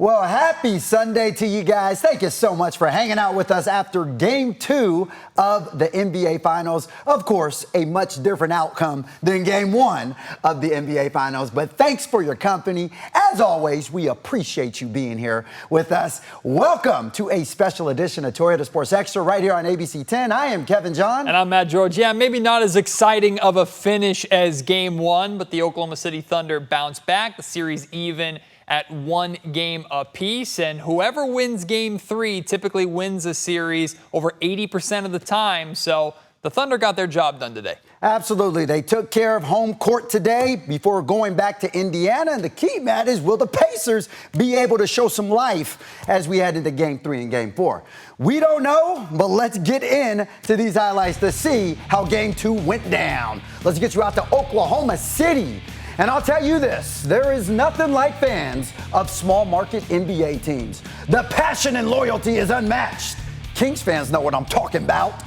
Well, happy Sunday to you guys. Thank you so much for hanging out with us after Game 2 of the NBA Finals. Of course, a much different outcome than Game 1 of the NBA Finals, but thanks for your company. As always, we appreciate you being here with us. Welcome to a special edition of Toyota Sports Extra right here on ABC 10. I am Kevin John. And I'm Matt George. Yeah, maybe not as exciting of a finish as Game 1, but the Oklahoma City Thunder bounced back. The series even at 1 game apiece, and whoever wins Game 3 typically wins a series over 80% of the time, so the Thunder got their job done today. Absolutely. They took care of home court today before going back to Indiana, and the key, Matt, is will the Pacers be able to show some life as we head into Game 3 and Game 4? We don't know, but let's get into these highlights to see how Game 2 went down. Let's get you out to Oklahoma City. And I'll tell you this, there is nothing like fans of small market NBA teams. The passion and loyalty is unmatched. Kings fans know what I'm talking about.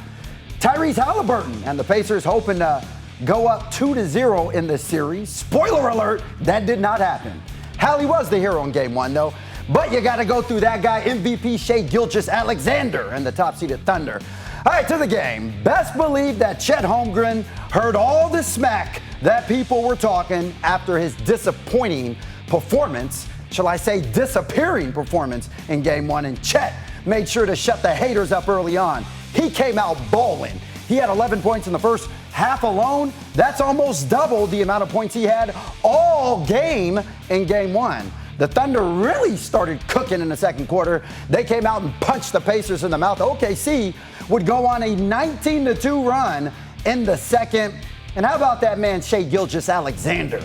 Tyrese Halliburton and the Pacers hoping to go up 2-0 in this series. Spoiler alert, that did not happen. Hallie was the hero in Game 1 though, but you gotta go through that guy, MVP Shai Gilgeous-Alexander and the top-seeded Thunder. All right, to the game. Best believe that Chet Holmgren heard all the smack that people were talking after his disappointing performance, shall I say disappearing performance in Game 1, and Chet made sure to shut the haters up early on. He came out bowling. He had 11 points in the first half alone. That's almost double the amount of points he had all game in Game 1. The Thunder really started cooking in the second quarter. They came out and punched the Pacers in the mouth. OKC would go on a 19-2 run in the second. And how about that man, Shai Gilgeous-Alexander?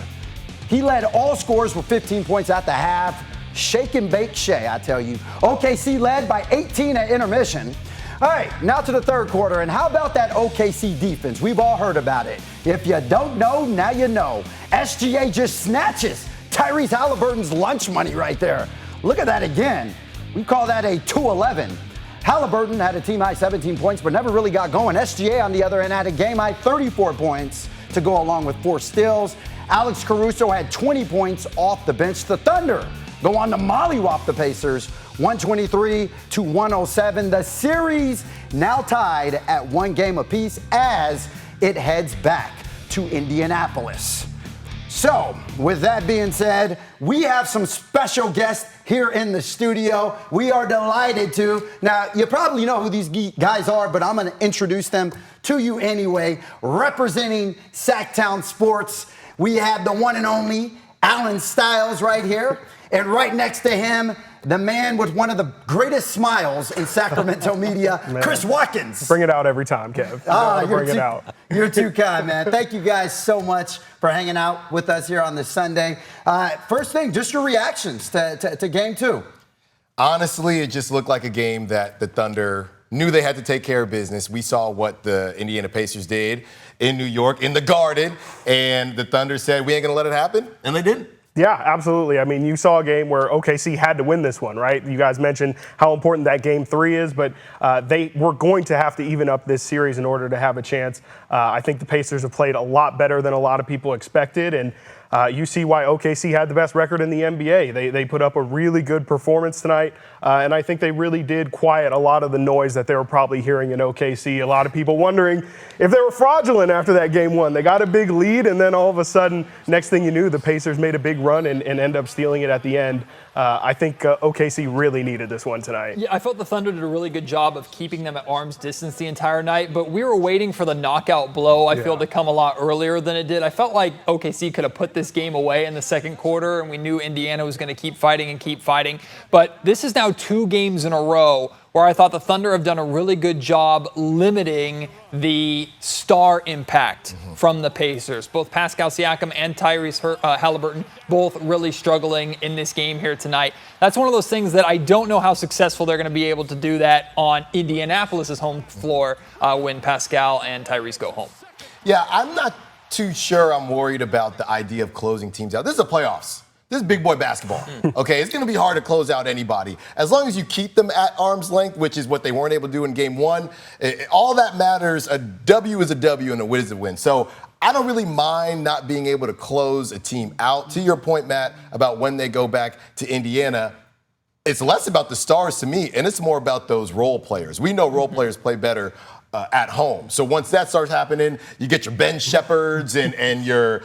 He led all scorers with 15 points at the half. Shake and bake Shai, I tell you. OKC led by 18 at intermission. All right, now to the third quarter. And how about that OKC defense? We've all heard about it. If you don't know, now you know. SGA just snatches Tyrese Halliburton's lunch money right there. Look at that again. We call that a 2-11. Halliburton had a team-high 17 points, but never really got going. SGA, on the other end, had a game-high 34 points to go along with 4 steals. Alex Caruso had 20 points off the bench. The Thunder go on to mollywop the Pacers, 123-107. The series now tied at 1 game apiece as it heads back to Indianapolis. So, with that being said, we have some special guests here in the studio. We are delighted to. Now, you probably know who these guys are, but I'm going to introduce them to you anyway. Representing SacTown Sports, we have the one and only Alan Stiles right here. And right next to him, the man with one of the greatest smiles in Sacramento media, Chris Watkins. Bring it out every time, Kev. You're too kind, man. Thank you guys so much for hanging out with us here on this Sunday. First thing, just your reactions to Game 2. Honestly, it just looked like a game that the Thunder knew they had to take care of business. We saw what the Indiana Pacers did in New York, in the Garden, and the Thunder said, we ain't going to let it happen, and they didn't. Yeah, absolutely. I mean, you saw a game where OKC had to win this one, right? You guys mentioned how important that Game 3 is, but they were going to have to even up this series in order to have a chance. I think the Pacers have played a lot better than a lot of people expected, and you see why OKC had the best record in the NBA. They put up a really good performance tonight, and I think they really did quiet a lot of the noise that they were probably hearing in OKC. A lot of people wondering if they were fraudulent after that Game 1. They got a big lead, and then all of a sudden, next thing you knew, the Pacers made a big run and end up stealing it at the end. I think OKC really needed this one tonight. Yeah, I felt the Thunder did a really good job of keeping them at arm's distance the entire night, but we were waiting for the knockout blow, I feel, to come a lot earlier than it did. I felt like OKC could have put this game away in the second quarter, and we knew Indiana was going to keep fighting. But this is now 2 games in a row where I thought the Thunder have done a really good job limiting the star impact from the Pacers. Both Pascal Siakam and Tyrese Halliburton both really struggling in this game here tonight. That's one of those things that I don't know how successful they're going to be able to do that on Indianapolis's home floor when Pascal and Tyrese go home. Yeah, I'm not too sure I'm worried about the idea of closing teams out. This is the playoffs. This is big boy basketball, okay? It's going to be hard to close out anybody. As long as you keep them at arm's length, which is what they weren't able to do in Game 1, all that matters. A W is a W and a win is a win. So I don't really mind not being able to close a team out. To your point, Matt, about when they go back to Indiana, it's less about the stars to me, and it's more about those role players. We know role players play better at home. So once that starts happening, you get your Ben Shepherds and your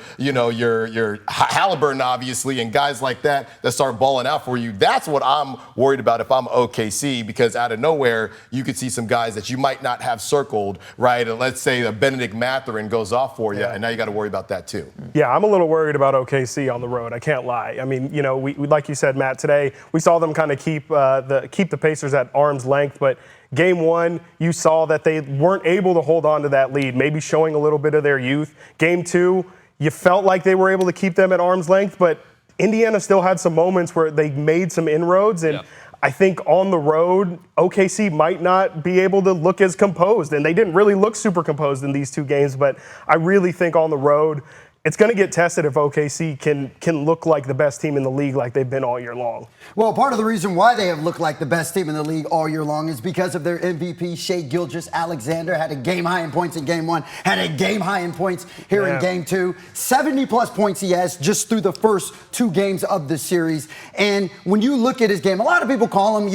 Halliburton, obviously, and guys like that start balling out for you. That's what I'm worried about if I'm OKC, because out of nowhere, you could see some guys that you might not have circled, right? And let's say Benedict Mathurin goes off for you, and now you got to worry about that too. Yeah, I'm a little worried about OKC on the road. I can't lie. I mean, we like you said, Matt, today we saw them kind of keep the Pacers at arm's length, but Game 1, you saw that they weren't able to hold on to that lead, maybe showing a little bit of their youth. Game 2, you felt like they were able to keep them at arm's length, but Indiana still had some moments where they made some inroads, and I think on the road, OKC might not be able to look as composed, and they didn't really look super composed in these 2 games, but I really think on the road, it's going to get tested if OKC can look like the best team in the league like they've been all year long. Well, part of the reason why they have looked like the best team in the league all year long is because of their MVP, Shai Gilgeous-Alexander. Had a game high in points in Game 1, had a game high in points here in Game 2. 70-plus points he has just through the first 2 games of the series. And when you look at his game, a lot of people call him,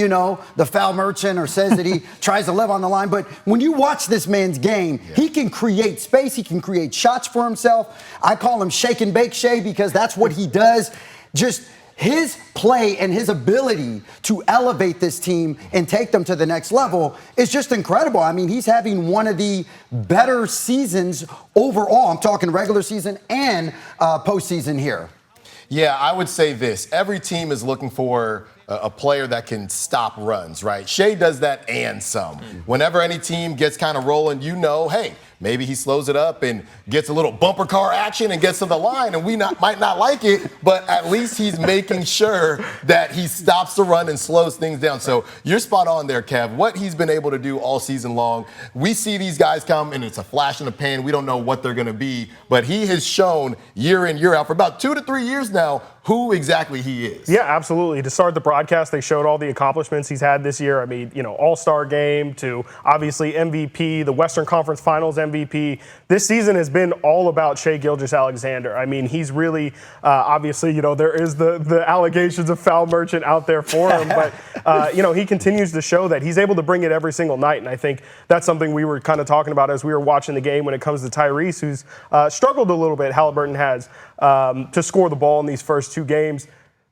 the foul merchant, or says that he tries to live on the line. But when you watch this man's game, he can create space. He can create shots for himself. I call him shake and bake Shai because that's what he does. Just his play and his ability to elevate this team and take them to the next level is just incredible. I mean, he's having one of the better seasons overall. I'm talking regular season and postseason here. Yeah, I would say this. Every team is looking for a player that can stop runs, right? Shai does that and some. Whenever any team gets kind of rolling, hey, maybe he slows it up and gets a little bumper car action and gets to the line, and we might not like it, but at least he's making sure that he stops the run and slows things down. So you're spot on there, Kev. What he's been able to do all season long, we see these guys come, and it's a flash in the pan. We don't know what they're going to be, but he has shown year in, year out for about 2 to 3 years now who exactly he is. Yeah, absolutely. To start the broadcast, they showed all the accomplishments he's had this year. I mean, All-Star game to obviously MVP, the Western Conference Finals MVP. This season has been all about Shai Gilgeous-Alexander. I mean, he's really, obviously, there is the allegations of foul merchant out there for him, but, he continues to show that he's able to bring it every single night. And I think that's something we were kind of talking about as we were watching the game when it comes to Tyrese, who's struggled a little bit, Halliburton has, to score the ball in these first 2 games.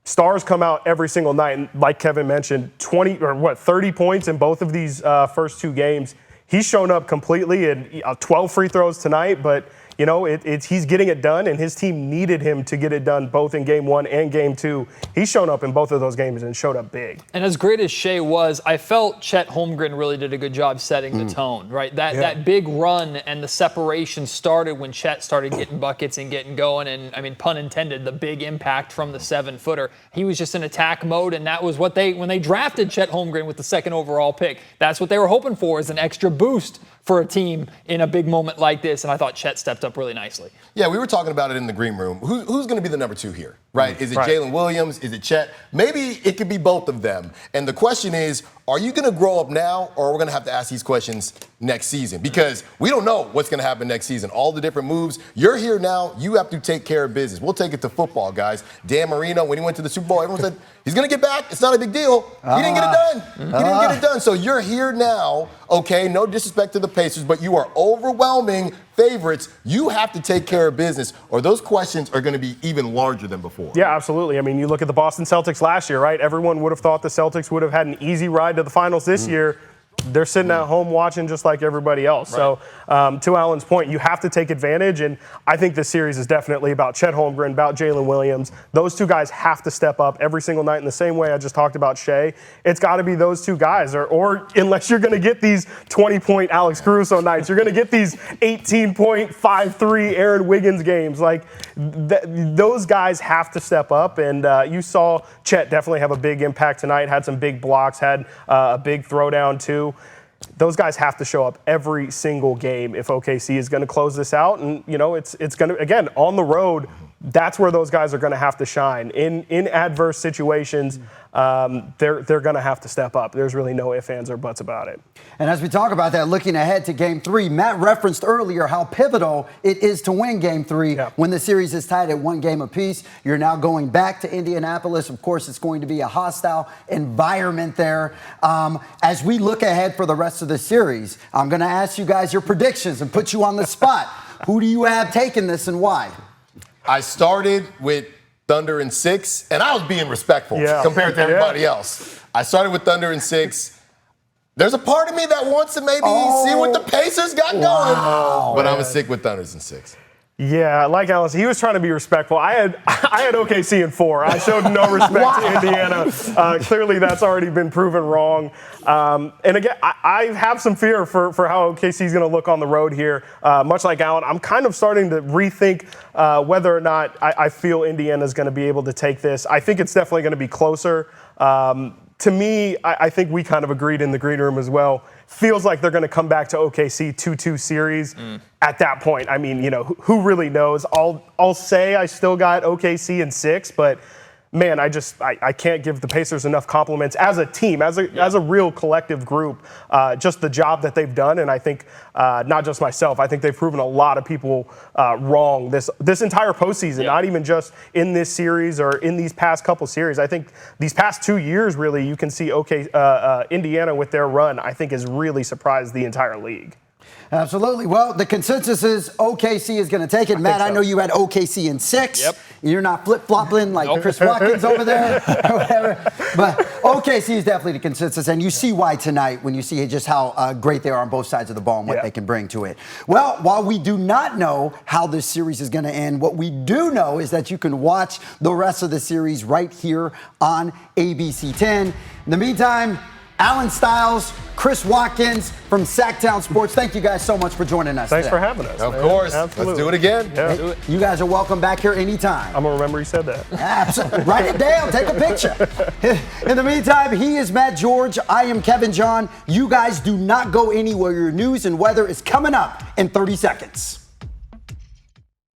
Stars come out every single night, and like Kevin mentioned, 30 points in both of these first 2 games. He's shown up completely, and 12 free throws tonight, but he's getting it done, and his team needed him to get it done both in Game 1 and Game 2. He's shown up in both of those games and showed up big. And as great as Shai was, I felt Chet Holmgren really did a good job setting the tone, right? That big run and the separation started when Chet started getting buckets and getting going, and I mean, pun intended, the big impact from the 7-footer. He was just in attack mode, and that was what when they drafted Chet Holmgren with the 2nd overall pick, that's what they were hoping for, is an extra boost for a team in a big moment like this, and I thought Chet stepped up really nicely. Yeah, we were talking about it in the green room. Who's going to be the number 2 here, right? Is it Jalen Williams? Is it Chet? Maybe it could be both of them. And the question is, are you going to grow up now, or are we going to have to ask these questions next season? Because we don't know what's going to happen next season. All the different moves. You're here now. You have to take care of business. We'll take it to football, guys. Dan Marino, when he went to the Super Bowl, everyone said, he's going to get back. It's not a big deal. He didn't get it done. He didn't get it done. So you're here now, okay? No disrespect to the Pacers, but you are overwhelming favorites. You have to take care of business, or those questions are going to be even larger than before. Yeah, absolutely. I mean, you look at the Boston Celtics last year, right? Everyone would have thought the Celtics would have had an easy ride to the finals this year. They're sitting at home watching just like everybody else. Right. So to Alan's point, you have to take advantage, and I think this series is definitely about Chet Holmgren, about Jalen Williams. Those 2 guys have to step up every single night in the same way I just talked about Shai. It's got to be those 2 guys, or unless you're going to get these 20-point Alex Caruso nights, you're going to get these 18-point, 5-3 Aaron Wiggins games. Like, those guys have to step up, and you saw Chet definitely have a big impact tonight, had some big blocks, had a big throwdown too. Those guys have to show up every single game if OKC is going to close this out. And, it's going to, again, on the road, that's where those guys are going to have to shine. In adverse situations, they're going to have to step up. There's really no ifs, ands, or buts about it. And as we talk about that, looking ahead to Game 3, Matt referenced earlier how pivotal it is to win Game 3 when the series is tied at 1 game apiece. You're now going back to Indianapolis. Of course, it's going to be a hostile environment there. As we look ahead for the rest of the series, I'm going to ask you guys your predictions and put you on the spot. Who do you have taking this and why? I started with Thunder in 6, and I was being respectful compared to everybody else. I started with Thunder in 6. There's a part of me that wants to maybe see what the Pacers got going, but I'm going to stick with Thunders in 6. Yeah, like Alice, he was trying to be respectful. I had OKC in 4. I showed no respect to Indiana. Clearly, that's already been proven wrong. And again, I have some fear for how OKC is going to look on the road here. Much like Allen, I'm kind of starting to rethink whether or not I feel Indiana is going to be able to take this. I think it's definitely going to be closer. To me, I think we kind of agreed in the green room as well. Feels like they're going to come back to OKC 2-2 series. At that point, I mean, who really knows? I'll say I still got OKC in 6, but man, I can't give the Pacers enough compliments as a team, as a real collective group, just the job that they've done. And I think not just myself, I think they've proven a lot of people wrong this entire postseason, not even just in this series or in these past couple series. I think these past 2 years, really, you can see Indiana with their run, I think has really surprised the entire league. Absolutely. Well, the consensus is OKC is going to take it. Matt, I know you had OKC in 6. Yep. You're not flip-flopping like Chris Watkins over there or whatever. But OKC is definitely the consensus, and you see why tonight when you see just how great they are on both sides of the ball and what they can bring to it. Well, while we do not know how this series is going to end, what we do know is that you can watch the rest of the series right here on ABC 10. In the meantime, Alan Stiles, Chris Watkins from SacTown Sports. Thank you guys so much for joining us. Thanks for having us. Of course. Absolutely. Let's do it again. Yeah. Do it. You guys are welcome back here anytime. I'm going to remember you said that. Absolutely. Write it down. Take a picture. In the meantime, he is Matt George. I am Kevin John. You guys do not go anywhere. Your news and weather is coming up in 30 seconds.